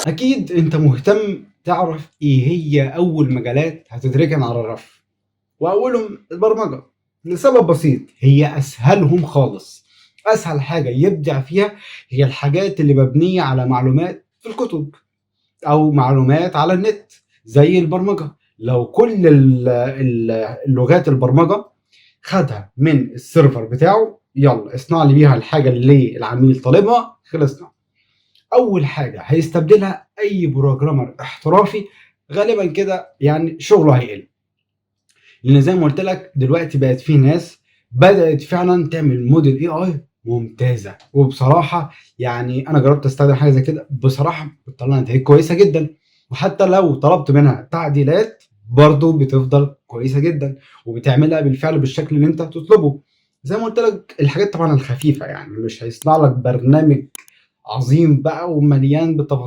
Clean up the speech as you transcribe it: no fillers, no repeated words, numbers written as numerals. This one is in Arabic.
أكيد أنت مهتم تعرف إيه هي أول مجالات هتتركن على الرف، وأولهم البرمجة، لسبب بسيط هي أسهلهم خالص. أسهل حاجة يبدع فيها هي الحاجات اللي مبنية على معلومات في الكتب أو معلومات على النت زي البرمجة. لو كل اللغات البرمجة خدها من السيرفر بتاعه، يلا اصنع لي بيها الحاجة اللي العميل طالبها، خلصنا. أول حاجة هيستبدلها أي بروجرامر احترافي، غالبا كده يعني شغله هيقل. لأن زي ما قلت لك دلوقتي بقت في ناس بدأت فعلا تعمل موديل اي اي ممتازة، وبصراحة يعني أنا جربت أستخدم حاجة زي كده، بصراحة بتطلع نتائج كويسة جدا. وحتى لو طلبت منها تعديلات برضه بتفضل كويسة جدا، وبتعملها بالفعل بالشكل اللي أنت تطلبه. زي ما قلت لك الحاجات طبعا الخفيفة، يعني مش هيصنع لك برنامج عظيم بقى ومليان بالتفاصيل.